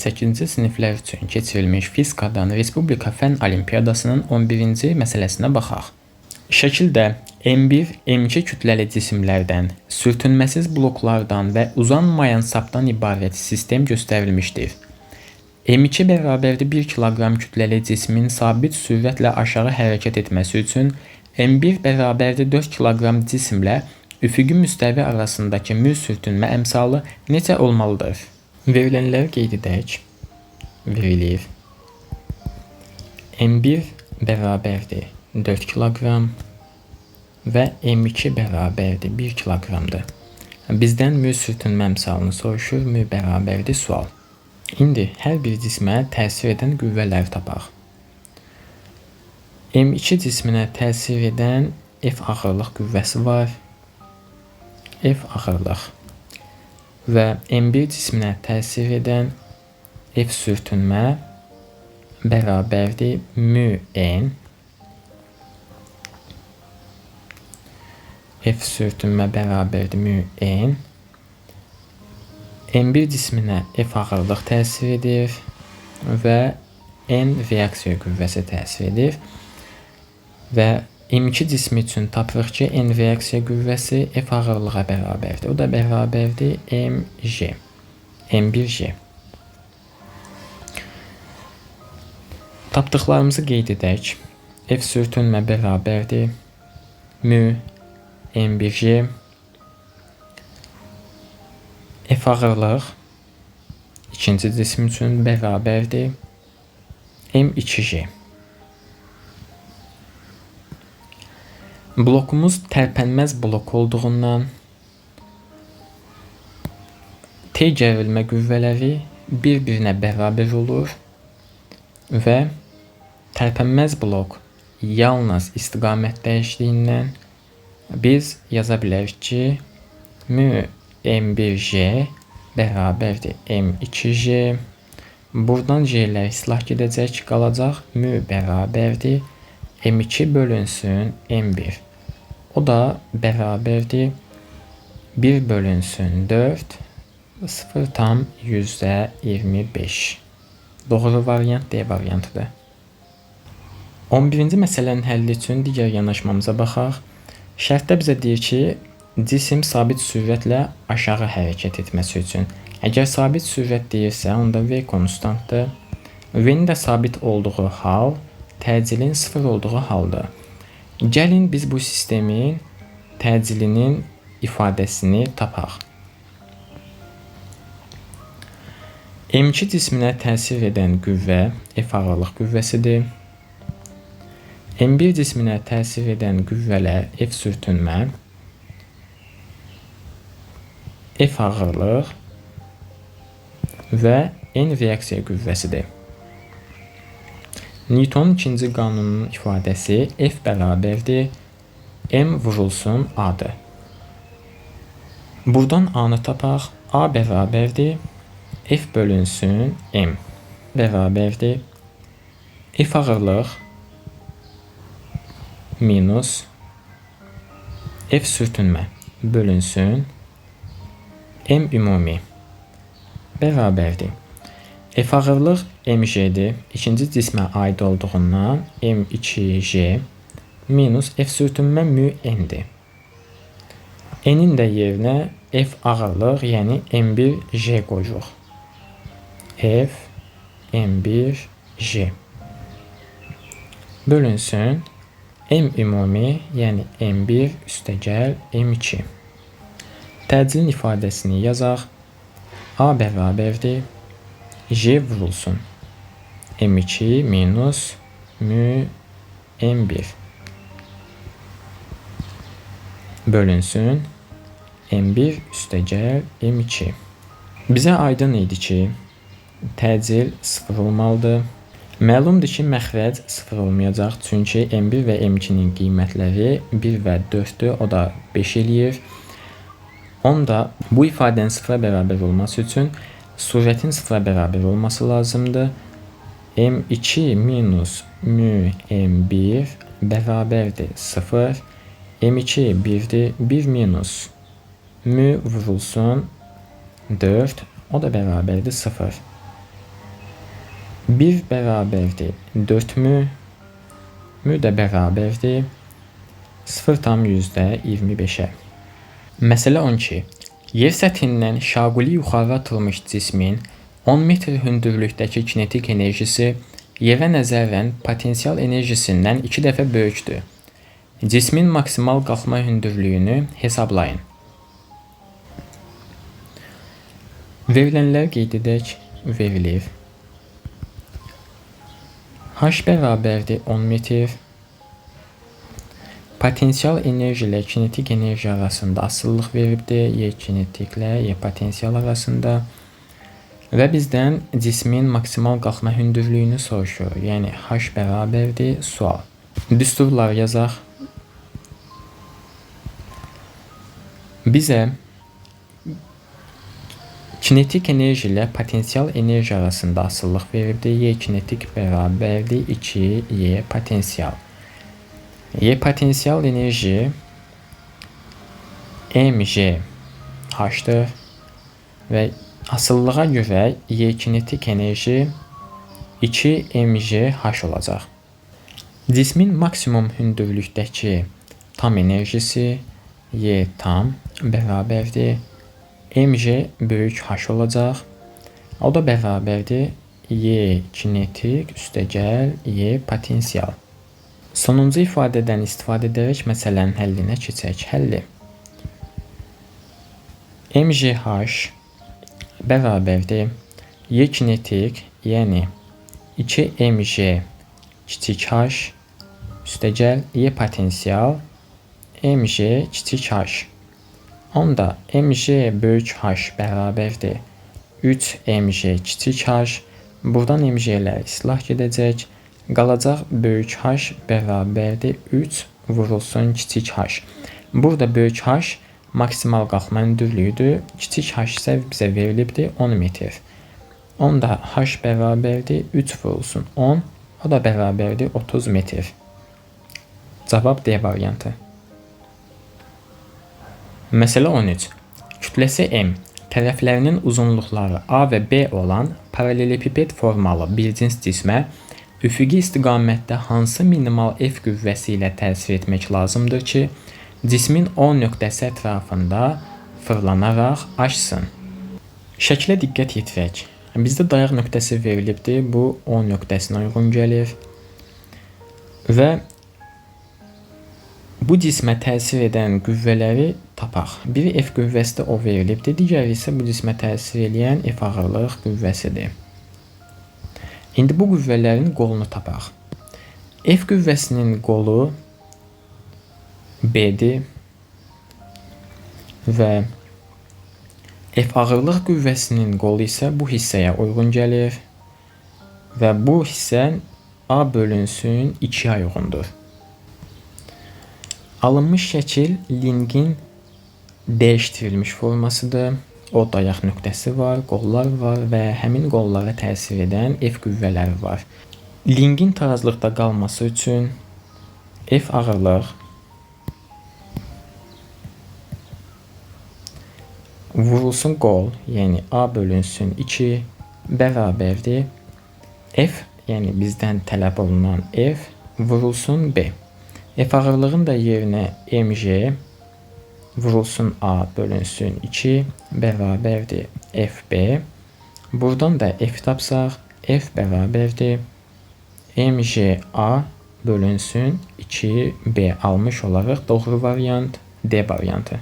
8-ci siniflər üçün keçirilmiş fizikadan Respublika Fənn Olimpiadasının 11-ci məsələsinə baxaq. Şəkildə M1, M2 kütləli cisimlərdən, sürtünməsiz bloklardan və uzanmayan sapdan ibarət sistem göstərilmişdir. M2 bərabərdir 1 kiloqram kütləli cismin sabit sürətlə aşağı hərəkət etməsi üçün M1 bərabərdir 4 kiloqram cisimlə üfüqi müstəvi arasındakı mü sürtünmə əmsalı necə olmalıdır? Verilənləri qeyd edək. Verilir. M1 bərabərdir 4 kiloqram və M2 bərabərdir 1 kiloqramdır. Bizdən mü sürtünmə əmsalını soruşur, mü bərabərdir sual. İndi hər bir cismə təsir edən qüvvələri tapaq. M2 cisminə təsir edən F ağırlıq qüvvəsi var. F ağırlıq. Və M1 cisminə təsir edən F sürtünmə bərabərdir mü N. F sürtünmə bərabərdir mü N. M1 cisminə F ağırlıq təsir edir və N reaksiya qüvvəsi təsir edir. Və M2 cismi üçün tapırıq ki, N reaksiya qüvvəsi F ağırlığa bərabərdir. O da bərabərdir mg. M1g. Tapdıqlarımızı qeyd edək. F sürtünmə bərabərdir mü M1g. F ağırlıq ikinci cisim üçün bərabərdir M2g. Blokumuz tərpənməz blok olduğundan T gərilmə qüvvələri bir-birinə bərabər olur və tərpənməz blok yalnız istiqamət dəyişdiyindən biz yaza bilərik ki, mü M1g bərabərdir M2g. Buradan G-lər islah gedəcək, qalacaq mü bərabərdir M2 bölünsün M1. O da bərabərdir 1 bölünsün 4, 0,25. Doğru variant D variantıdır. 11-ci məsələnin həlli üçün digər yanaşmamıza baxaq. Şərtdə bizə deyir ki, cisim sabit sürətlə aşağı hərəkət etməsi üçün. Əgər sabit sürət deyirsə, onda V konstantdır. V-nin də sabit olduğu hal təcilin 0 olduğu haldır. Gəlin biz bu sistemin təcilinin ifadəsini tapaq. M2 cisminə təsir edən qüvvə F ağırlıq qüvvəsidir. M1 cisminə təsir edən qüvvələr F sürtünmə, F ağırlıq və N reaksiya qüvvəsidir. Newtonun ikinci qanununun ifadəsi F bərabərdir M vurulsun A-dır. Buradan A-nı tapaq. A bərabərdir F bölünsün M. Bərabərdir F ağırlıq minus F sürtünmə bölünsün M ümumi bərabərdir. F ağırlıq mg'dir. İkinci cismə aid olduğundan m2g minus F sürtünmə mü n'dir. N'in də yerinə F ağırlıq, yəni m1g qoyuruq. F m1g bölünsün m ümumi, yəni m1 üstəgəl m2. Təcilin ifadəsini yazaq. A bərabərdir J vurulsun M2 minus mü M1 bölünsün M1 üstəgəl M2. Bizə aydın idi ki, təcil 0 olmalıdır. Məlumdur ki, məxrəc 0 olmayacaq, çünki M1 və M2-nin qiymətləri 1 və 4-dür, o da 5 eləyir. Onda bu ifadənin 0-a bərabər olması üçün surətin 0-a bərabər olması lazımdır. M2 minus mü M1 bərabərdir 0. M2 1'dir. 1 minus mü vurulsun 4. O da bərabərdir 0. 1 bərabərdir 4 mü? Mü də bərabərdir 0,25-ə. Məsələ 12. Yer səthindən şaquli yuxarı atılmış cismin 10 metr hündürlükdəki kinetik enerjisi yerə nəzərən potensial enerjisindən 2 dəfə böyükdür. Cismin maksimal qalxma hündürlüyünü hesablayın. Verilənlər qeyd edək, verilir. H bərabərdir 10 metr. Potensial enerji ilə kinetik enerji arasında asıllıq veribdir. Y kinetiklə Y potensial arasında. Və bizdən cismin maksimal qalxma hündürlüyünü soruşur. Yəni H bərabərdir sual. Düsturlar yazaq. Bizə kinetik enerji ilə potensial enerji arasında asıllıq veribdir. Y kinetik bərabərdir 2 Y potensial. Y potensial enerji mgh-dır və asıllığa görə Y kinetik enerji 2 mgh olacaq. Cismin maksimum hündürlükdəki tam enerjisi Y tam bərabərdir mg böyük h olacaq. O da bərabərdir Y kinetik üstəgəl Y potensial. Sonuncu ifadədən istifadə edərək məsələnin həllinə keçək. Həlli. mgh bərabərdir Y kinetik, yəni 2 mg kiçik h üstəgəl Y potensial mg kiçik h. Onda mg böyük h bərabərdir 3 mg kiçik h. Buradan mg'lər islah gedəcək. Qalacaq böyük h bərabərdir 3 vurulsun kiçik h. Burada böyük h maksimal qalxma hündürlüyüdür. Kiçik h isə bizə verilibdir 10 metr. Onda h bərabərdir 3 vurulsun 10. O da bərabərdir 30 metr. Cavab D variantı. Məsələ 13. Kütləsi M, tərəflərinin uzunluqları A və B olan paralelipiped formalı bir cins cismə üfüqi istiqamətdə hansı minimal F qüvvəsi ilə təsir etmək lazımdır ki, cismin O nöqtəsi ətrafında fırlanaraq aşsın? Şəklə diqqət yetirək. Bizdə dayaq nöqtəsi verilibdir. Bu O nöqtəsinə uyğun gəlir. Və bu cismə təsir edən qüvvələri tapaq. Biri F qüvvəsi də O verilibdir. Digəri isə bu cismə təsir edən F ağırlıq qüvvəsidir. İndi bu qüvvələrin qolunu tapaq. F qüvvəsinin qolu B-dir və F ağırlıq qüvvəsinin qolu isə bu hissəyə uyğun gəlir və bu hissə A bölünsün 2-yə uyğundur. Alınmış şəkil Lingin dəyişdirilmiş formasıdır. O dayaq nöqtəsi var, qollar var və həmin qollara təsir edən F qüvvələri var. Lingin tarazlıqda qalması üçün F ağırlıq vurulsun qol, yəni A bölünsün 2 bərabərdir F, yəni bizdən tələb olunan F vurulsun B. F ağırlığın da yerinə mg vurulsun A bölünsün 2 bərabərdir FB. Buradan da F tapsaq, F bərabərdir mgA bölünsün 2B almış olaraq doğru variant D variantı.